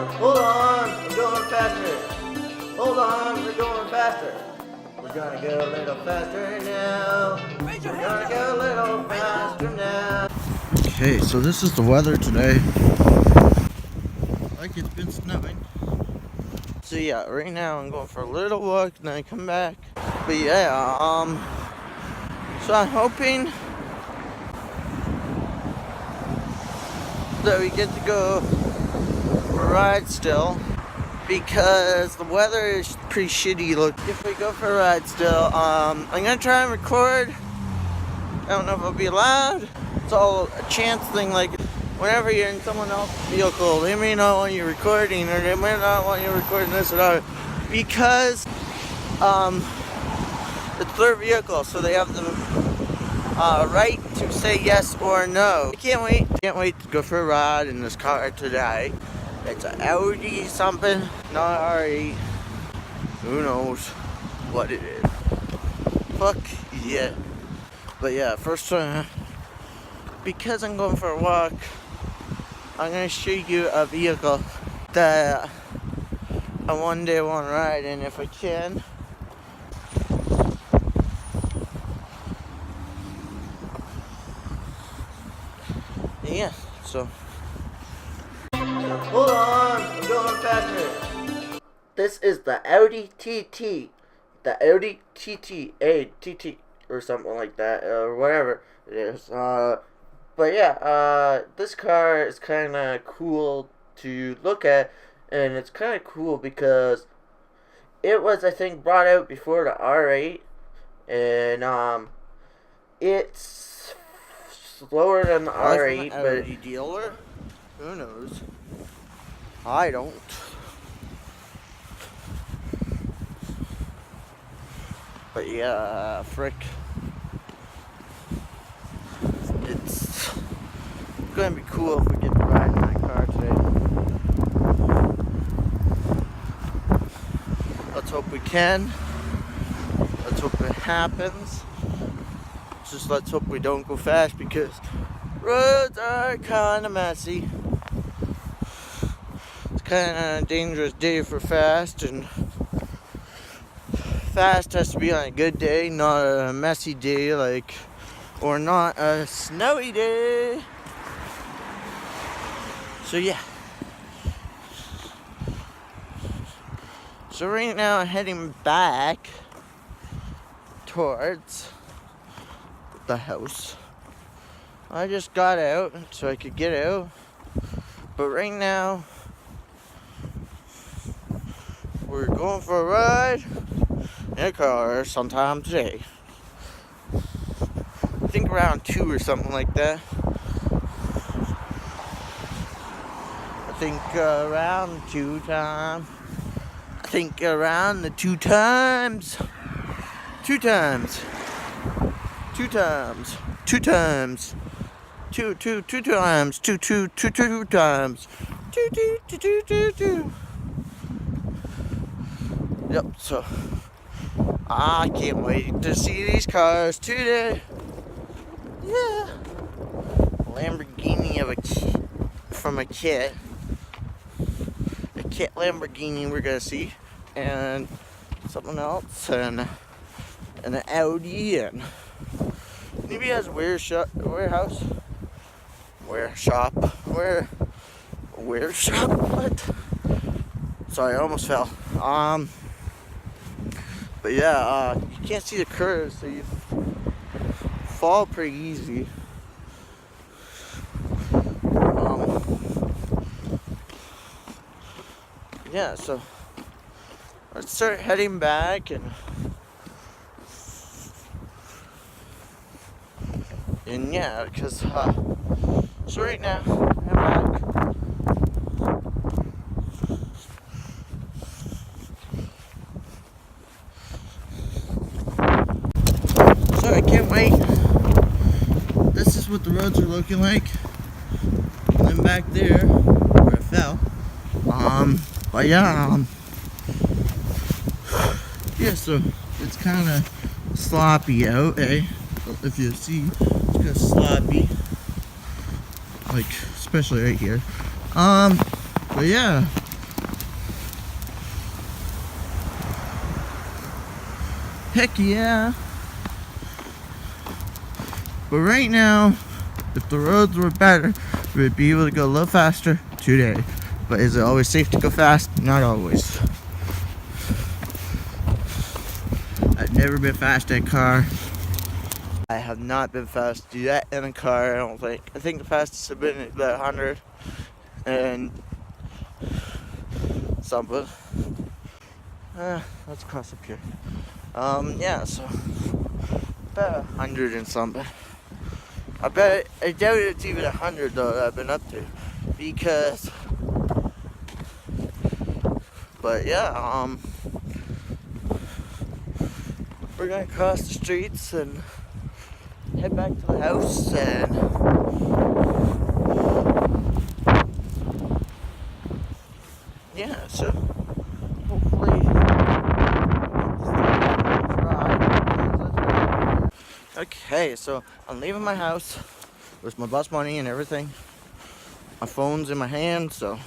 Hold on, we're going faster. Hold on, we're going faster. We're gonna go a little faster now. We're gonna go a little faster now. Okay, so this is the weather today. Like it's been snowing. So yeah, right now I'm going for a little walk and then I come back. But yeah, so I'm hoping that we get to go for a ride still, because the weather is pretty shitty. Look, if we go for a ride still, I'm gonna try and record. I don't know if it'll be allowed. It's all a chance thing. Like, whenever you're in someone else's vehicle, they may not want you recording, or they may not want you recording this or that, because it's their vehicle, so they have the right to say yes or no. I can't wait to go for a ride in this car today. It's an Audi something, not R8. Who knows what it is? Fuck yeah. But yeah, first because I'm going for a walk, I'm gonna show you a vehicle that I one day want to ride in if I can. Yeah, so. Hold on, I'm going faster. This is the Audi TT. The Audi TT, ATT, or something like that, or whatever it is. But yeah, this car is kind of cool to look at, and it's kind of cool because it was, I think, brought out before the R8, and it's slower than the R8, but Audi dealer, who knows? I don't. But yeah, frick. It's gonna be cool if we get to ride in that car today. Let's hope we can. Let's hope it happens. Just let's hope we don't go fast, because roads are kind of messy. It's kind of a dangerous day for fast, and fast has to be on a good day, not a messy day, like, or not a snowy day. So yeah. So right now I'm heading back towards the house. I just got out so I could get out, but right now we're going for a ride in a car sometime today. I think around 2 or something like that. I think around 2 times. I think around the 2 times. 2 times. 2 times. 2 times. 2 times. 2 times. 2. Yep, so I can't wait to see these cars today. Yeah. Lamborghini from a kit. A kit Lamborghini we're gonna see. And something else. And an Audi. And maybe it has a warehouse. What? Sorry, I almost fell. But yeah, you can't see the curves, so you fall pretty easy. Yeah, so let's start heading back, and yeah, because so right now I'm back. So I can't wait. This is what the roads are looking like. And then back there where I fell. But yeah, yeah, so it's kind of sloppy out, eh? If you see, it's kind of sloppy, like especially right here. But yeah, Heck yeah. But right now, if the roads were better, we'd be able to go a little faster today. But is it always safe to go fast? Not always. I've never been fast in a car. I have not been fast yet in a car, I don't think. I think the fastest I've been is about 100 and something. Let's cross up here. Yeah, so about 100 and something. I doubt it's even 100 though that I've been up to, because. But yeah, we're gonna cross the streets and head back to the house and yeah, so hopefully okay, so I'm leaving my house with my bus money and everything. My phone's in my hand, so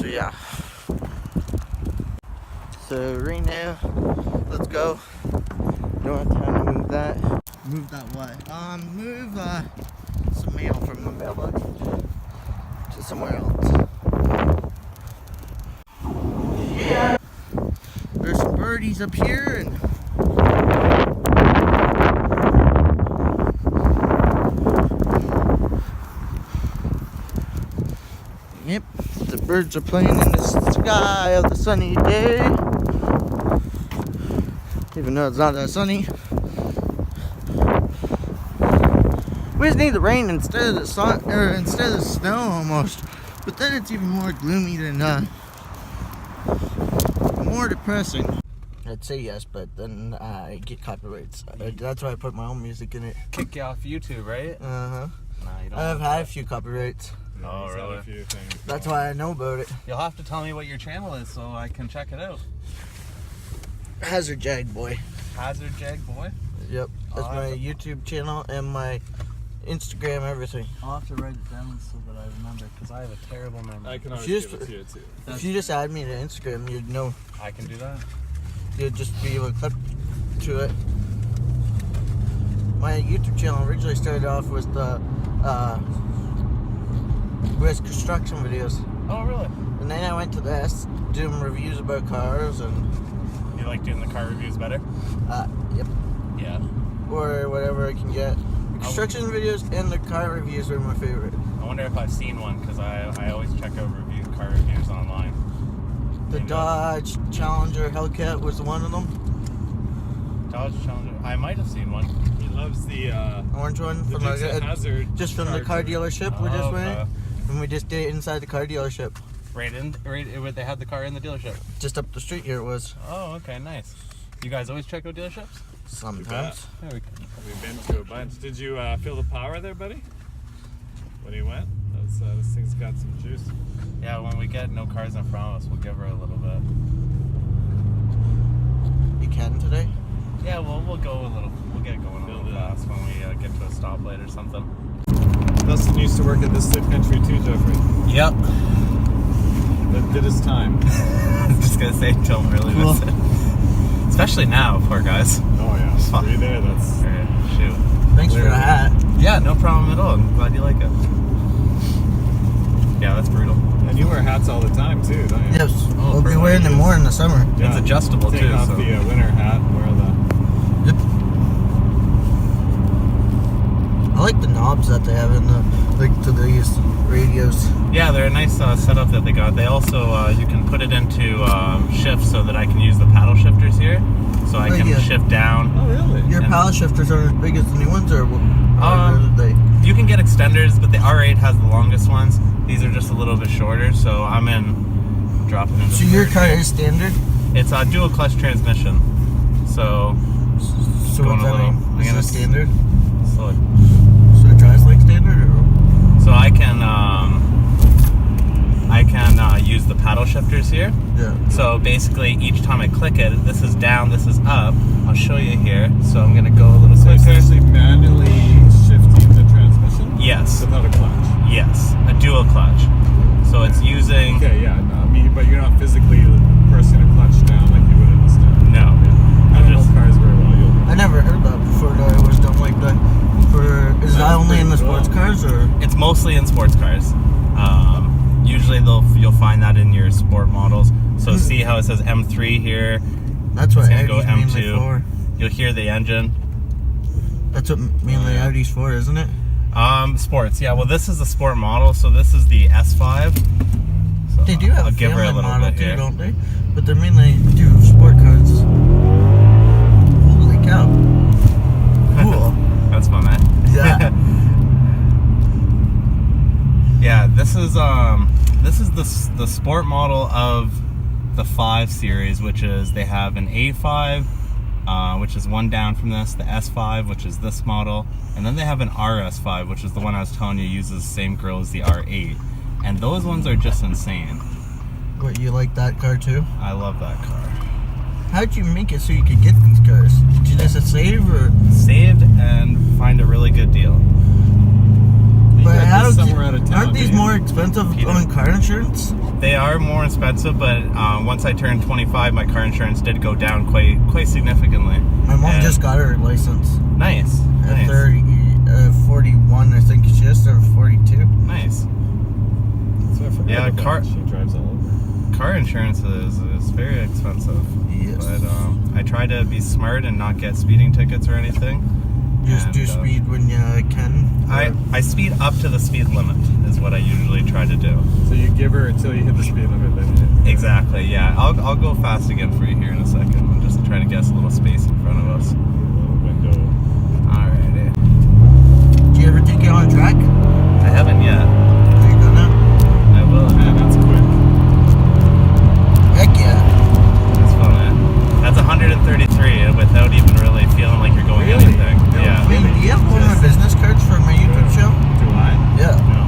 yeah. So right now, let's go. Don't have time to move that. Move that what? Move some mail from the mailbox to somewhere else. Yeah. There's some birdies up here and yep, the birds are playing in the sky of the sunny day. Even though it's not that sunny. We just need the rain instead of the sun, or instead of the snow almost. But then it's even more gloomy than more depressing. I'd say yes, but then I get copyrights. That's why I put my own music in it. Kick you off YouTube, right? Uh-huh. Nah, you don't. I've had a few copyrights. Oh, really? A few things. That's why I know about it. You'll have to tell me what your channel is so I can check it out. Hazard Jag Boy. Hazard Jag Boy? Yep. That's my YouTube channel and my Instagram, everything. I'll have to write it down so that I remember, because I have a terrible memory. I can always If you give it to you too. If you just add me to Instagram, you'd know. I can do that. You'd just be able to click to it. My YouTube channel originally started off with the with construction videos. Oh, really? And then I went to this, doing reviews about cars and You like doing the car reviews better? yep. Yeah. Or whatever I can get. The construction videos and the car reviews are my favorite. I wonder if I've seen one, because I always check out car reviews online. The Dodge Challenger Hellcat was one of them. Dodge Challenger. I might have seen one. He loves the Orange one from Dukes of Hazzard. just from the car dealership we just went. Okay. And we just did it inside the car dealership. Right, they had the car in the dealership. Just up the street here it was. Oh, okay, nice. You guys always check out dealerships? Sometimes. There we go. We've been to a bunch. Did you feel the power there, buddy? When he went? This thing's got some juice. Yeah, when we get no cars in front of us, we'll give her a little bit. You can today? Yeah, well, we'll get going a little fast when we get to a stoplight or something. Dustin used to work at this Slip Country too, Jeffrey. Yep. That did his time. I'm just gonna say, don't really miss it. Especially now, poor guys. Oh yeah. Were you there? That's Alright, shoot. Thanks for the hat. Yeah, no problem at all. I'm glad you like it. Yeah, that's brutal. and you wear hats all the time too, don't you? Yes. Oh, We'll be wearing them more in the summer. Yeah. It's adjustable Take too. off So. the winter hat and wear the. Yep. I like the knobs that they have in the to these radios. Yeah, they're a nice setup that they got. They also you can put it into shift so that I can use the paddle shifters here, so I can shift down. Oh really? Your paddle shifters are as big as the new ones, or are they? You can get extenders, but the R8 has the longest ones. These are just a little bit shorter, so I'm dropping into. So your car is standard? It's a dual clutch transmission. So what's that mean? Is it standard? Slow it. So it drives like standard, or? So I can use the paddle shifters here. Yeah. So basically, each time I click it, this is down, this is up. I'll show you here. So I'm gonna go a little So it's closer. actually manually shifting the transmission? Yes. Without a clutch? Yes, a dual clutch. So it's using. Okay, yeah. No, I mean, but you're not physically pressing a clutch down like I never heard that before. That it was done like that. Is that only in the sports cars, or? It's mostly in sports cars. Usually you'll find that in your sport models. So see how it says M3 here. That's what Audi's go M2. For. You'll hear the engine. That's what mainly Audi's for, isn't it? Sports. Yeah. Well, this is the sport model. So this is the S5. So they do have I'll a give her a family little model bit too, here. don't they? But they're mainly do sport cars. Holy cow! Cool. That's fun, eh? Yeah. Yeah, this is the sport model of the 5 series, which is they have an A5, which is one down from this, the S5, which is this model, and then they have an RS5, which is the one I was telling you uses the same grill as the R8, and those ones are just insane. What, you like that car too? I love that car. How'd you make it so you could get these cars? Did you just save or? Saved and find a really good deal. But aren't these more expensive on car insurance? They are more expensive, but once I turned 25, my car insurance did go down quite significantly. My mom just got her license. Nice. At 41, I think she just or 42. Nice. So I forgot Yeah, about she drives all over. Car insurance is very expensive. Yes. But I try to be smart and not get speeding tickets or anything. Just do speed when you can. I speed up to the speed limit is what I usually try to do. So you give her until you hit the speed limit, then you... Exactly, yeah. I'll go fast again for you here in a second. I'm just trying to get a little space in front of us. A little window. Alrighty. Do you ever take it on track? I haven't yet. Are you gonna? I will. Man, that's quick. Heck yeah. That's fun, man. That's 133 without even really feeling like you're going Really? anything. No. Yeah. Baby, do you have one of my business cards for my YouTube show? Do I? Yeah. No.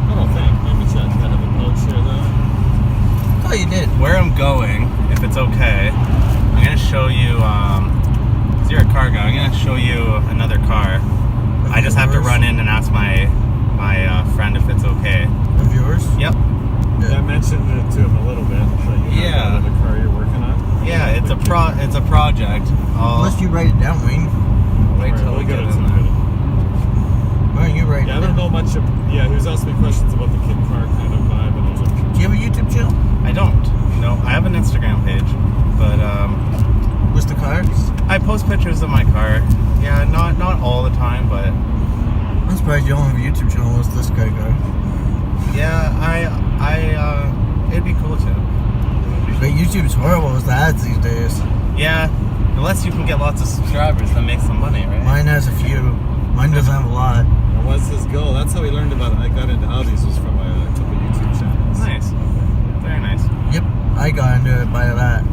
I don't think. Maybe check kind of a pouch here, though. Oh, you did. Where I'm going, if it's okay, I'm gonna show you. 'Cause you're a car guy. I'm gonna show you another car. I just have to run in and ask my friend if it's okay. Of yours? Yep. Yeah, I mentioned it to him a little bit. That you have the car you're working on. Yeah, it's a project. Unless you write it down, Wayne. Wait till we get in there. Why don't you write Yeah, I it don't down? know much. He was asking me questions about the kid car kind of vibe, and I was like, Do you have a YouTube channel? I don't. No, I have an Instagram page, but What's the cars? I post pictures of my car. Yeah, not all the time, but I'm surprised you don't have a YouTube channel. What's this guy car? yeah, it'd be cool too. But YouTube's horrible with the ads these days. Yeah, unless you can get lots of subscribers, that makes some money, right? Mine has a few. Mine doesn't have a lot. and what's his goal? That's how we learned about it. I got into Audis was from a couple YouTube channels. Nice, very nice. Yep, I got into it by that.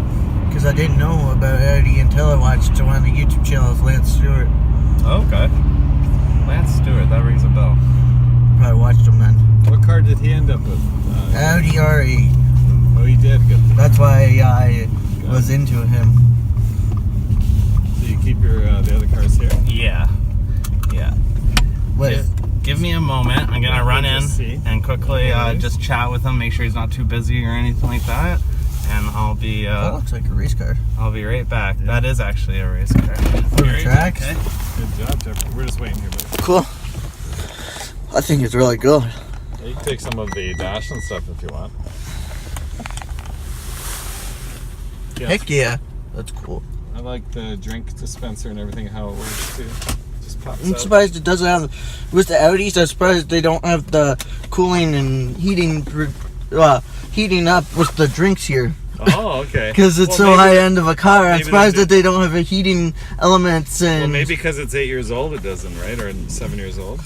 Because I didn't know about Audi until I watched one of the YouTube channels, Lance Stewart. Okay. Lance Stewart, that rings a bell. Probably watched him then. What car did he end up with? Audi R8. Oh, he did. Good. That's why I was into him. So you keep your the other cars here? Yeah. What? Give me a moment. I'm gonna run in See. and quickly just chat with him, make sure he's not too busy or anything like that, and I'll be That looks like a race car. I'll be right back. That is actually a race car. For the tracks? Okay. Good job, Jeffrey. We're just waiting here, buddy. Cool. I think it's really good. You can take some of the dash and stuff if you want. Yeah. Heck yeah. That's cool. I like the drink dispenser and everything, how it works too. Just pops I'm out. surprised it doesn't have, with the Audis, I'm surprised they don't have the cooling and heating up with the drinks here. Oh, okay. Because it's so maybe- high end of a car. I'm maybe surprised they that they don't have a heating elements and... Well, maybe because it's 8 years old it doesn't, right? Or 7 years old?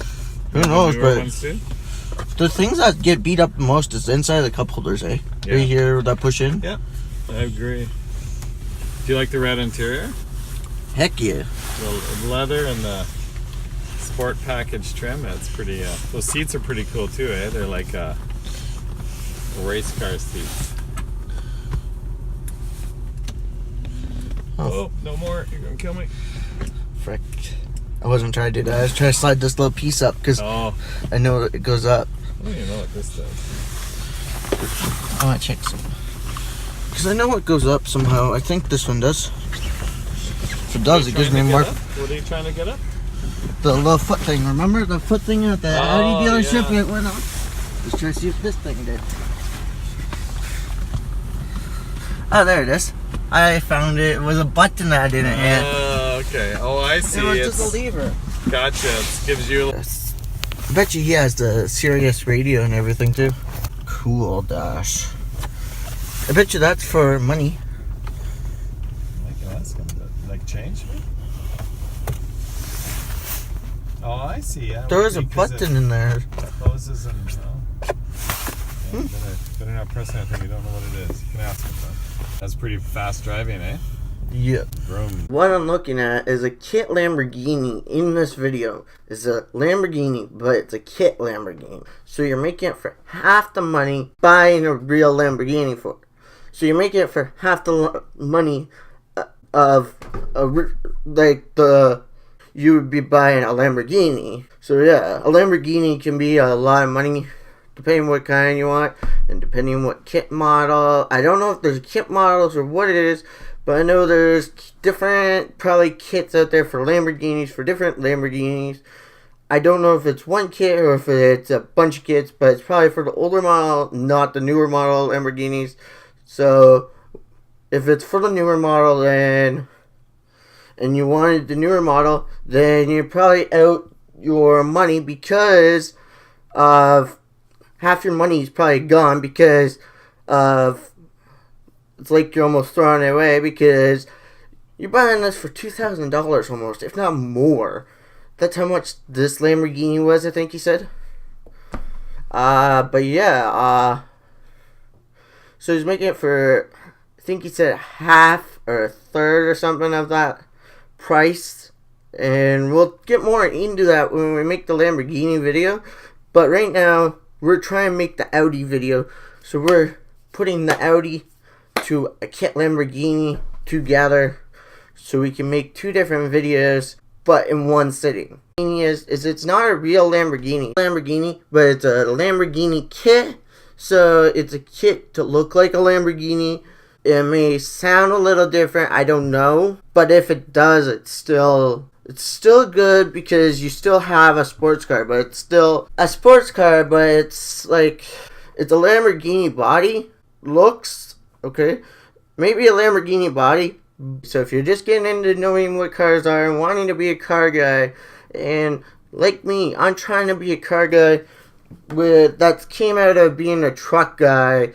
Who The knows, newer but ones do? the things that get beat up the most is inside the cup holders, eh? Yeah. Right here that push in. Yeah, I agree. Do you like the red interior? Heck yeah. The leather and the sport package trim, that's pretty, those seats are pretty cool too, eh? They're like race car seats. Oh, no more. You're going to kill me. Frick. I wasn't trying to do that. I was trying to slide this little piece up because Oh, I know it goes up. I don't even know what this does. I want to check some. Because I know it goes up somehow. I think this one does. If it does, it gives me more. What are you trying to get up? The little foot thing. Remember the foot thing at the Audi dealership? Yeah. It went on. Let's try to see if this thing did. Oh, there it is. I found it. It was a button that I didn't hit. Oh, okay. Oh, I see. It was It's just a lever. gotcha. It gives you. I bet you he has the Sirius radio and everything too. Cool dash. I bet you that's for money. I can ask him to like change me. Oh, I see. Yeah. There is a button in there. Closes and. Yeah, better not press anything. You don't know what it is. You can ask him that. That's pretty fast driving, eh? Yeah. Vroom. What I'm looking at is a kit Lamborghini in this video. It's a Lamborghini, but it's a kit Lamborghini. So you're making it for half the money buying a real Lamborghini for. So you're making it for half the money of you would be buying a Lamborghini. So yeah, a Lamborghini can be a lot of money depending what kind you want and depending on what kit model. I don't know if there's kit models or what it is, but I know there's different probably kits out there for Lamborghinis, for different Lamborghinis. I don't know if it's one kit or if it's a bunch of kits, but it's probably for the older model, not the newer model Lamborghinis. So if it's for the newer model then, and you wanted the newer model, then you're probably out your money because of half your money is probably gone because of it's like you're almost throwing it away because you're buying this for $2,000 almost, if not more. That's how much this Lamborghini was, I think he said. But yeah, so he's making it for, I think he said half or a third or something of that price. And we'll get more into that when we make the Lamborghini video. But right now, we're trying to make the Audi video. So we're putting the Audi to a kit Lamborghini together so we can make two different videos but in one sitting. Is it's not a real Lamborghini, but it's a Lamborghini kit. So it's a kit to look like a Lamborghini. It may sound a little different, I don't know, but if it does, it's still good because you still have a sports car, but it's still a sports car, but it's like, it's a Lamborghini body, looks, okay, maybe a Lamborghini body. So if you're just getting into knowing what cars are and wanting to be a car guy, and like me, I'm trying to be a car guy that came out of being a truck guy,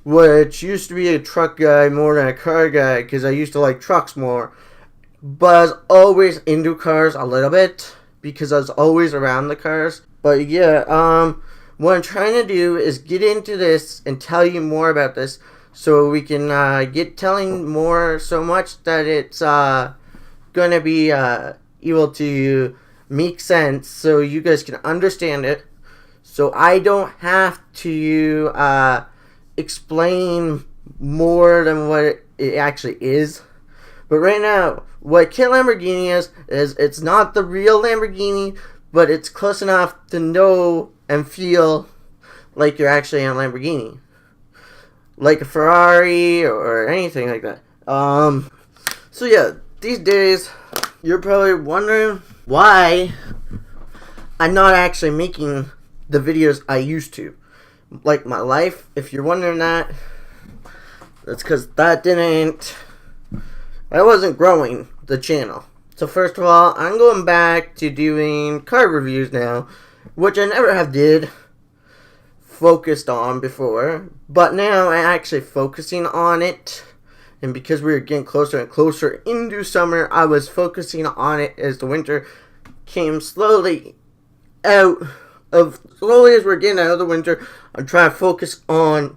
which used to be a truck guy more than a car guy because I used to like trucks more. But I was always into cars a little bit because I was always around the cars. But yeah, what I'm trying to do is get into this and tell you more about this so we can get telling more so much that it's going to be able to make sense so you guys can understand it. So I don't have to explain more than what it actually is. But right now, what kit Lamborghini is it's not the real Lamborghini, but it's close enough to know and feel like you're actually in a Lamborghini. Like a Ferrari or anything like that. So yeah, these days, you're probably wondering why I'm not actually making the videos I used to. Like my life, if you're wondering that, that's because I wasn't growing the channel. So first of all, I'm going back to doing car reviews now, which I never have focused on before, but now I'm actually focusing on it. And because we were getting closer and closer into summer, I was focusing on it as the winter came slowly as we're getting out of the winter. I'm trying to focus on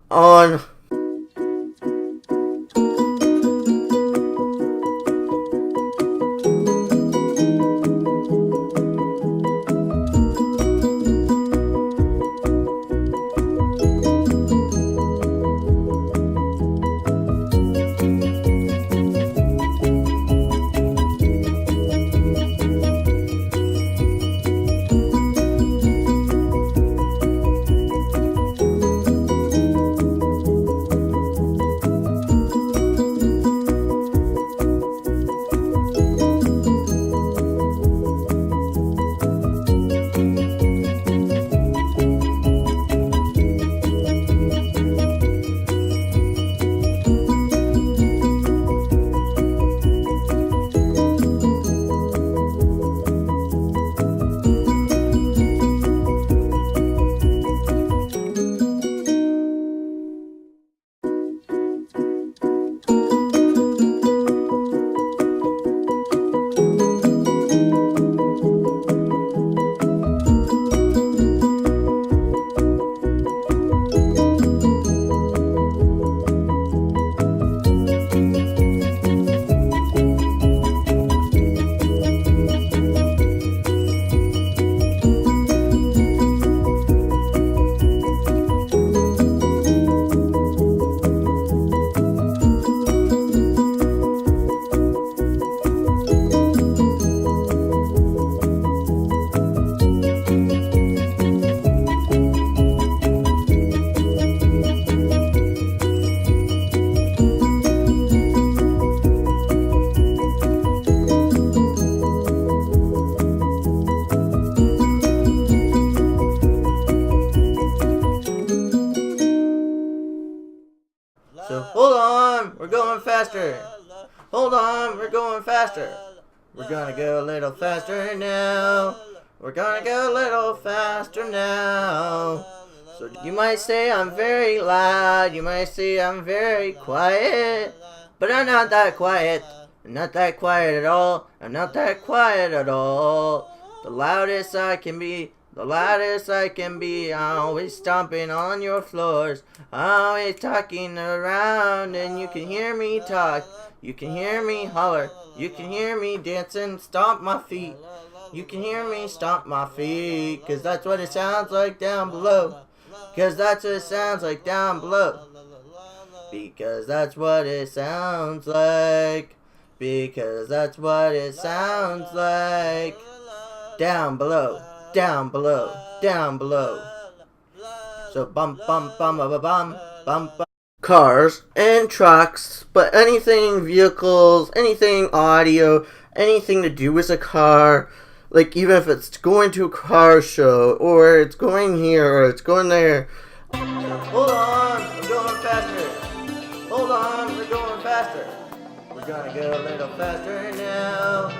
going faster. Hold on, we're going faster. We're gonna go a little faster now. We're gonna go a little faster now. So you might say I'm very loud, you might say I'm very quiet, but I'm not that quiet. I'm not that quiet at all. I'm not that quiet at all. The loudest I can be. The loudest I can be. I'm always stomping on your floors. I'm always talking around, and you can hear me talk. You can hear me holler. You can hear me dancing, stomp my feet. You can hear me stomp my feet, 'cause that's what it sounds like down below. 'Cause that's what it sounds like down below. Because that's what it sounds like. Because that's what it sounds like. Down below, down below, down below. So bum bum bum bum bum bum bum. Cars and trucks, but anything vehicles, anything audio, anything to do with a car, like even if it's going to a car show, or it's going here, or it's going there. Hold on, we're going faster. Hold on, we're going faster. We're gonna go a little faster now.